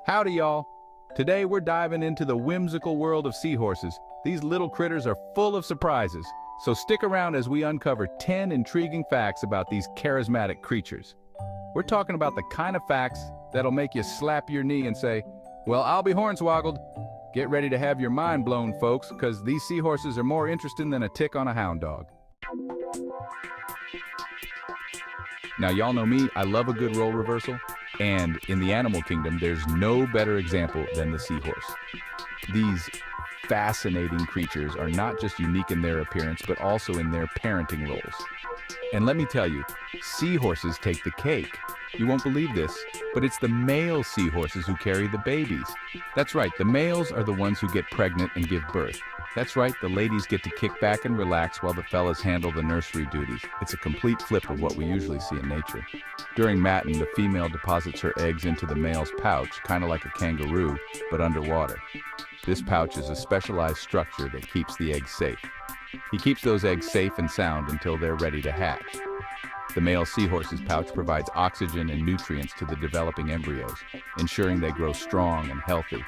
Howdy, y'all. Today we're diving into the whimsical world of seahorses. These little critters are full of surprises, so stick around as we uncover 10 intriguing facts about these charismatic creatures. We're talking about the kind of facts that'll make you slap your knee and say, "Well, I'll be hornswoggled." Get ready to have your mind blown, folks, because these seahorses are more interesting than a tick on a hound dog. Now, y'all know me, I love a good role reversal, and in the animal kingdom, there's no better example than the seahorse. These fascinating creatures are not just unique in their appearance, but also in their parenting roles. And let me tell you, seahorses take the cake. You won't believe this, but it's the male seahorses who carry the babies. That's right, the males are the ones who get pregnant and give birth. That's right, the ladies get to kick back and relax while the fellas handle the nursery duties. It's a complete flip of what we usually see in nature. During matting, the female deposits her eggs into the male's pouch, kind of like a kangaroo, but underwater. This pouch is a specialized structure that keeps the eggs safe. He keeps those eggs safe and sound until they're ready to hatch. The male seahorse's pouch provides oxygen and nutrients to the developing embryos, ensuring they grow strong and healthy.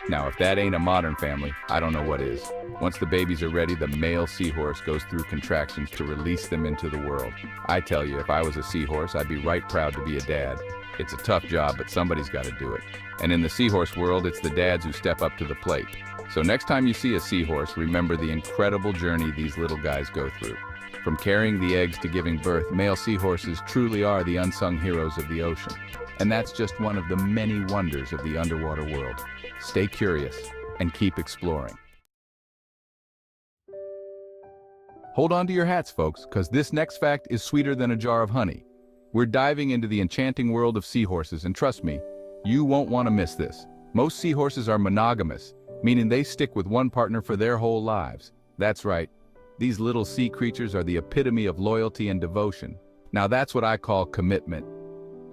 Now, if that ain't a modern family, I don't know what is. Once the babies are ready, the male seahorse goes through contractions to release them into the world. I tell you, if I was a seahorse, I'd be right proud to be a dad. It's a tough job, but somebody's got to do it. And in the seahorse world, it's the dads who step up to the plate. So next time you see a seahorse, remember the incredible journey these little guys go through. From carrying the eggs to giving birth, male seahorses truly are the unsung heroes of the ocean. And that's just one of the many wonders of the underwater world. Stay curious and keep exploring. Hold on to your hats, folks, because this next fact is sweeter than a jar of honey. We're diving into the enchanting world of seahorses, and trust me, you won't want to miss this. Most seahorses are monogamous, meaning they stick with one partner for their whole lives. That's right. These little sea creatures are the epitome of loyalty and devotion. Now that's what I call commitment.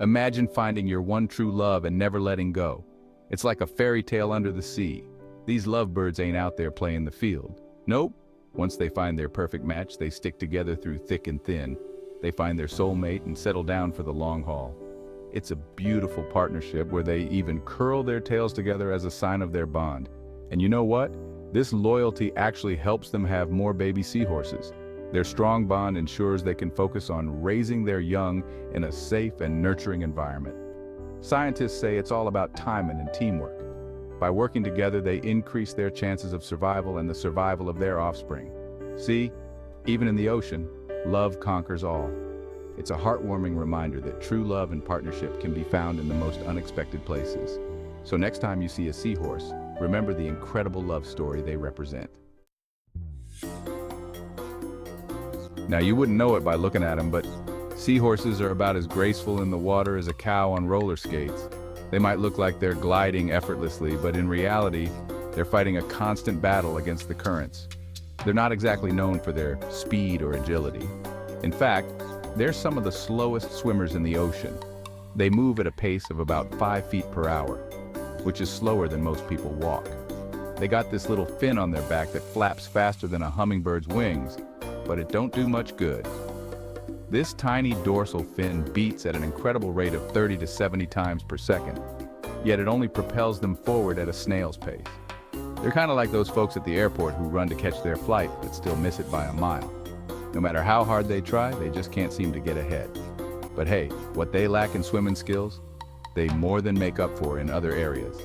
Imagine finding your one true love and never letting go. It's like a fairy tale under the sea. These lovebirds ain't out there playing the field. Nope. Once they find their perfect match, they stick together through thick and thin. They find their soulmate and settle down for the long haul. It's a beautiful partnership where they even curl their tails together as a sign of their bond. And you know what? This loyalty actually helps them have more baby seahorses. Their strong bond ensures they can focus on raising their young in a safe and nurturing environment. Scientists say it's all about timing and teamwork. By working together, they increase their chances of survival and the survival of their offspring. See, even in the ocean, love conquers all. It's a heartwarming reminder that true love and partnership can be found in the most unexpected places. So next time you see a seahorse, remember the incredible love story they represent. Now, you wouldn't know it by looking at them, but seahorses are about as graceful in the water as a cow on roller skates. They might look like they're gliding effortlessly, but in reality, they're fighting a constant battle against the currents. They're not exactly known for their speed or agility. In fact, they're some of the slowest swimmers in the ocean. They move at a pace of about 5 feet per hour, which is slower than most people walk. They got this little fin on their back that flaps faster than a hummingbird's wings, but it don't do much good. This tiny dorsal fin beats at an incredible rate of 30 to 70 times per second, yet it only propels them forward at a snail's pace. They're kind of like those folks at the airport who run to catch their flight but still miss it by a mile. No matter how hard they try, they just can't seem to get ahead. But hey, what they lack in swimming skills, they more than make up for in other areas.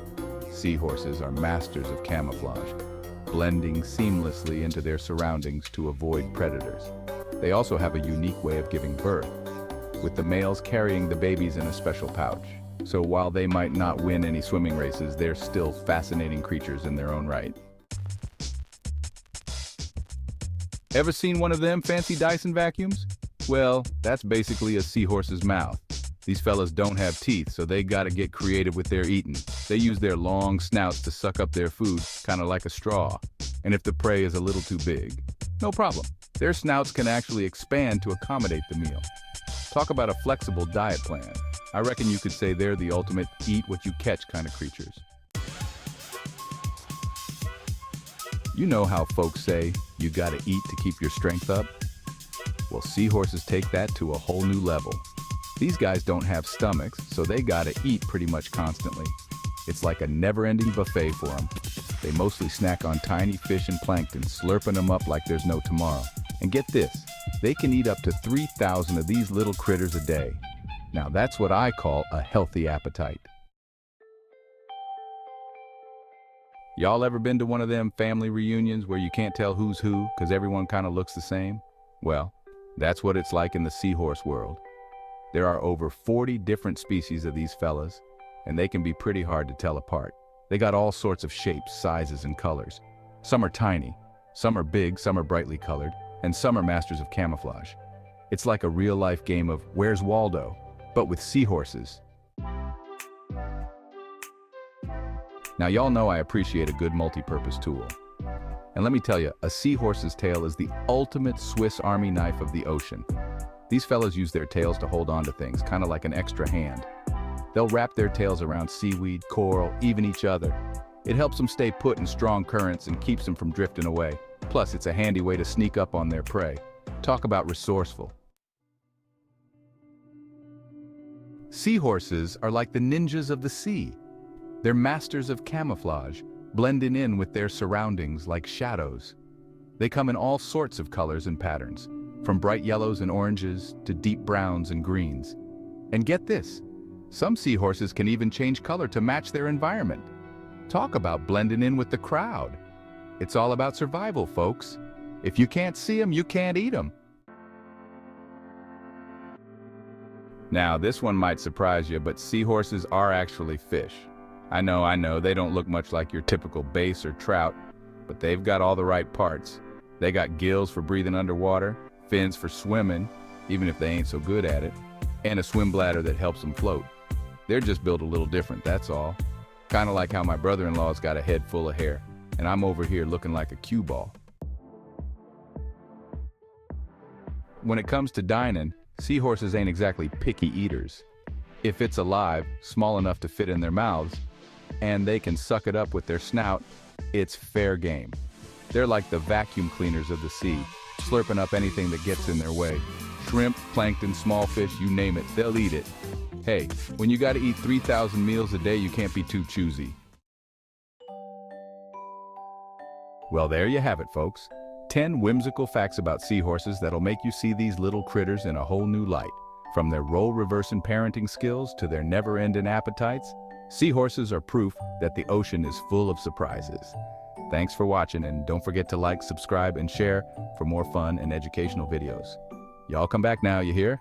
Seahorses are masters of camouflage, blending seamlessly into their surroundings to avoid predators. They also have a unique way of giving birth, with the males carrying the babies in a special pouch. So while they might not win any swimming races, they're still fascinating creatures in their own right. Ever seen one of them fancy Dyson vacuums? Well, that's basically a seahorse's mouth. These fellas don't have teeth, so they gotta get creative with their eating. They use their long snouts to suck up their food, kinda like a straw. And if the prey is a little too big, no problem. Their snouts can actually expand to accommodate the meal. Talk about a flexible diet plan. I reckon you could say they're the ultimate eat-what-you-catch kind of creatures. You know how folks say, you gotta eat to keep your strength up? Well, seahorses take that to a whole new level. These guys don't have stomachs, so they gotta eat pretty much constantly. It's like a never-ending buffet for them. They mostly snack on tiny fish and plankton, slurping them up like there's no tomorrow. And get this, they can eat up to 3,000 of these little critters a day. Now that's what I call a healthy appetite. Y'all ever been to one of them family reunions where you can't tell who's who because everyone kind of looks the same? Well, that's what it's like in the seahorse world. There are over 40 different species of these fellas, and they can be pretty hard to tell apart. They got all sorts of shapes, sizes, and colors. Some are tiny, some are big, some are brightly colored, and some are masters of camouflage. It's like a real-life game of Where's Waldo, but with seahorses. Now y'all know I appreciate a good multi-purpose tool. And let me tell you, a seahorse's tail is the ultimate Swiss Army knife of the ocean. These fellas use their tails to hold on to things, kind of like an extra hand. They'll wrap their tails around seaweed, coral, even each other. It helps them stay put in strong currents and keeps them from drifting away. Plus, it's a handy way to sneak up on their prey. Talk about resourceful. Seahorses are like the ninjas of the sea. They're masters of camouflage, blending in with their surroundings like shadows. They come in all sorts of colors and patterns, from bright yellows and oranges to deep browns and greens. And get this, some seahorses can even change color to match their environment. Talk about blending in with the crowd. It's all about survival, folks. If you can't see them, you can't eat them. Now, this one might surprise you, but seahorses are actually fish. I know, they don't look much like your typical bass or trout, but they've got all the right parts. They got gills for breathing underwater, fins for swimming, even if they ain't so good at it, and a swim bladder that helps them float. They're just built a little different, that's all. Kind of like how my brother-in-law's got a head full of hair, and I'm over here looking like a cue ball. When it comes to dining, seahorses ain't exactly picky eaters. If it's alive, small enough to fit in their mouths, and they can suck it up with their snout, it's fair game. They're like the vacuum cleaners of the sea, slurping up anything that gets in their way. Shrimp, plankton, small fish, you name it, they'll eat it. Hey, when you gotta eat 3,000 meals a day, you can't be too choosy. Well, there you have it, folks. 10 whimsical facts about seahorses that'll make you see these little critters in a whole new light. From their role-reversing parenting skills to their never-ending appetites, seahorses are proof that the ocean is full of surprises. Thanks for watching, and don't forget to like, subscribe, and share for more fun and educational videos. Y'all come back now, you hear?